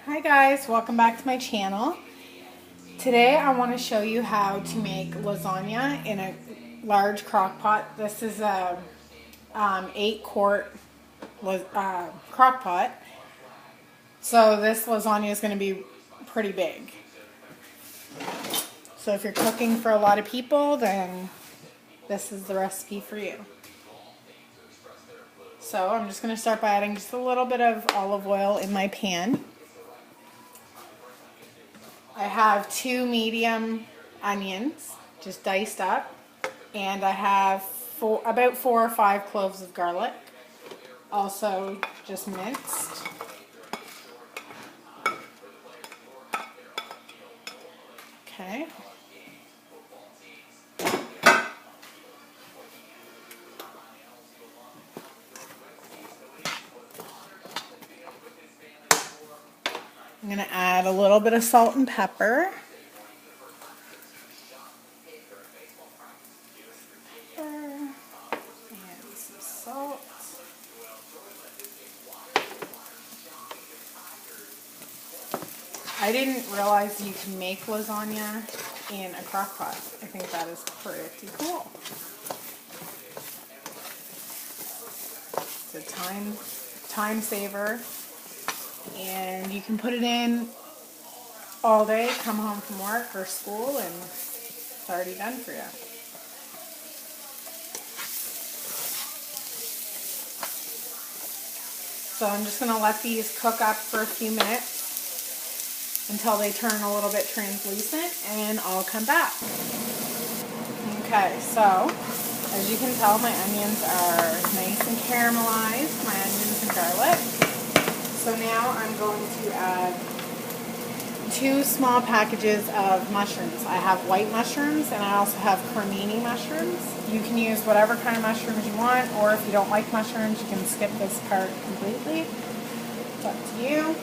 Hi guys, welcome back to my channel. Today I want to show you how to make lasagna in a large crock pot. This is a 8-quart crock pot. So this lasagna is going to be pretty big. So if you're cooking for a lot of people, then this is the recipe for you. So I'm just going to start by adding just a little bit of olive oil in my pan. I have 2 medium onions, just diced up, and I have about 4 or 5 cloves of garlic, also just minced. Okay. I'm going to add a little bit of salt and pepper. And some salt. I didn't realize you can make lasagna in a crock pot. I think that is pretty cool. It's a time saver. And you can put it in all day, come home from work or school, and it's already done for you. So I'm just going to let these cook up for a few minutes until they turn a little bit translucent, and I'll come back. Okay, so as you can tell, my onions are nice and caramelized, my onions and garlic. So now I'm going to add 2 small packages of mushrooms. I have white mushrooms and I also have cremini mushrooms. You can use whatever kind of mushrooms you want, or if you don't like mushrooms, you can skip this part completely. It's up to you.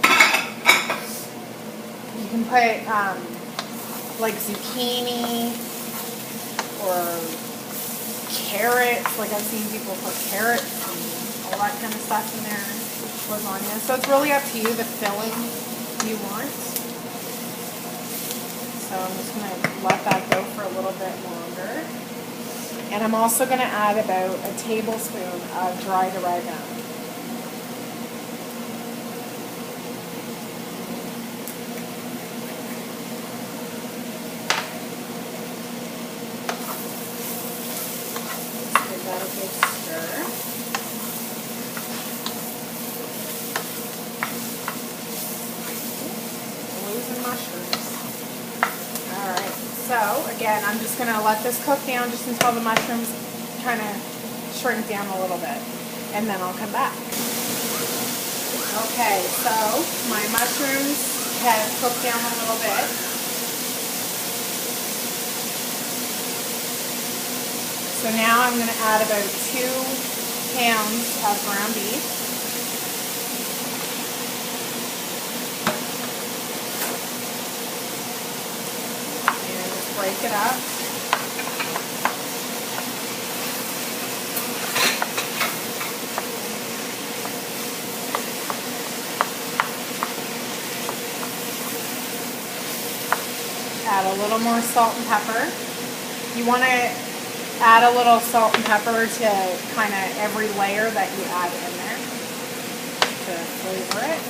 You can put like zucchini or carrots. Like I've seen people put carrots and all that kind of stuff in their lasagna. So it's really up to you the filling you want. So I'm just going to let that go for a little bit longer. And I'm also going to add about a tablespoon of dried oregano. Let's give that a good stir. Losing mushrooms. Alright, so again, I'm just going to let this cook down just until the mushrooms kind of shrink down a little bit, and then I'll come back. Okay, so my mushrooms have cooked down a little bit. So now I'm going to add about 2 pounds of ground beef. Break it up. Add a little more salt and pepper. You want to add a little salt and pepper to kind of every layer that you add in there to flavor it.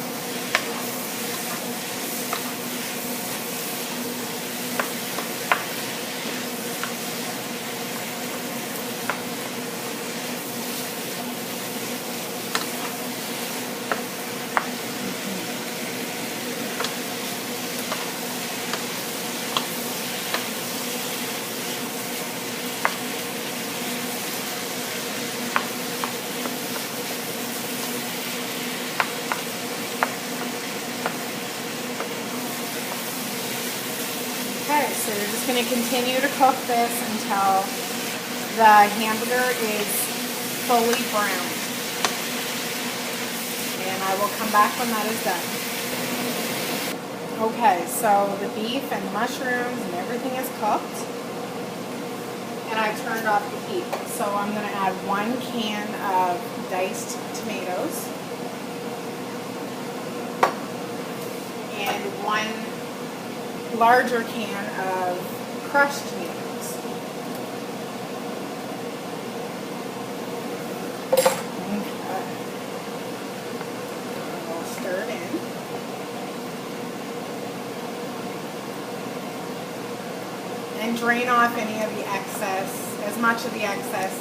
Okay, so you're just going to continue to cook this until the hamburger is fully browned. And I will come back when that is done. Okay, so the beef and the mushrooms and everything is cooked. And I've turned off the heat. So I'm going to add 1 can of diced tomatoes. 1 larger can of crushed noodles. Okay. We'll stir it in. And drain off any of the excess, as much of the excess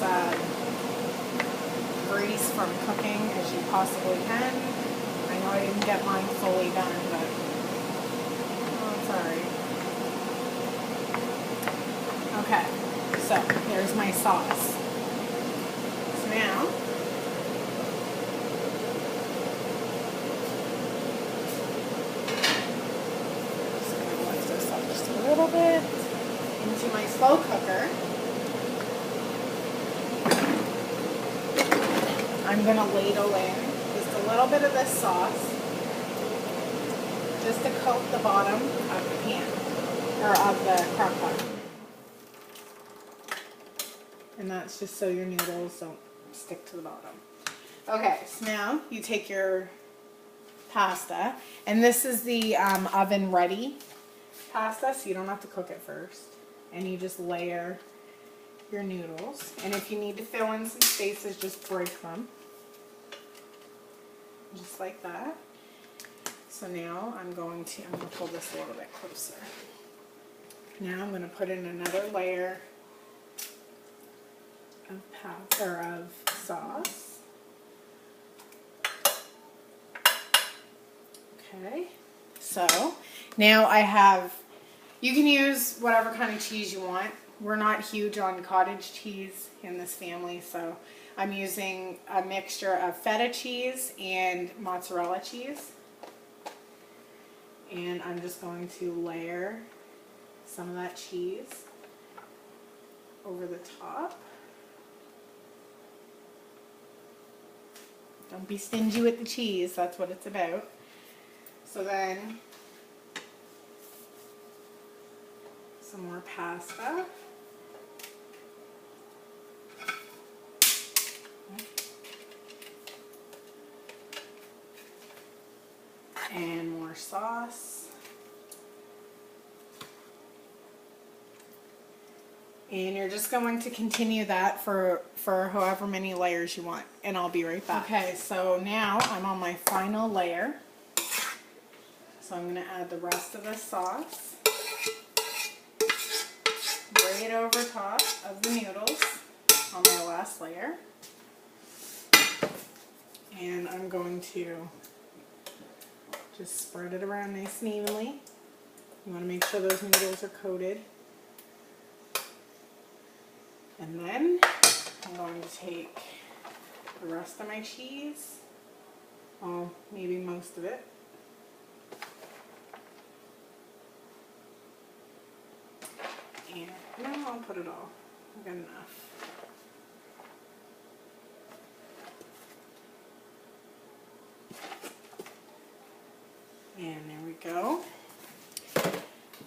grease from cooking as you possibly can. I know I didn't get mine fully done, but it's alright. Okay, so there's my sauce. So now, just going to lift this up just a little bit into my slow cooker. I'm going to ladle in just a little bit of this sauce just to coat the bottom of the pan, or of the crock pot. And that's just so your noodles don't stick to the bottom. Okay, so now you take your pasta, and this is the oven ready pasta, so you don't have to cook it first. And you just layer your noodles. And if you need to fill in some spaces, just break them. Just like that. So now I'm going to pull this a little bit closer. Now I'm going to put in another layer of sauce. Okay. So now I have, you can use whatever kind of cheese you want. We're not huge on cottage cheese in this family, so I'm using a mixture of feta cheese and mozzarella cheese. And I'm just going to layer some of that cheese over the top. Don't be stingy with the cheese, that's what it's about. So then, some more pasta. And more sauce. And you're just going to continue that for however many layers you want. And I'll be right back. Okay, so now I'm on my final layer. So I'm going to add the rest of the sauce right over top of the noodles on my last layer. And I'm going to just spread it around nice and evenly. You want to make sure those noodles are coated. And then I'm going to take the rest of my cheese, well, maybe most of it, and no, I'll put it all. I've got enough. And there we go.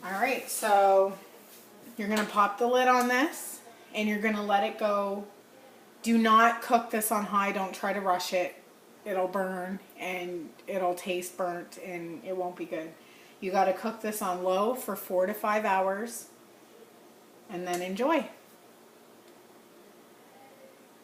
Alright, so you're going to pop the lid on this and you're going to let it go. Do not cook this on high. Don't try to rush it. It'll burn and it'll taste burnt and it won't be good. You got to cook this on low for 4 to 5 hours and then enjoy.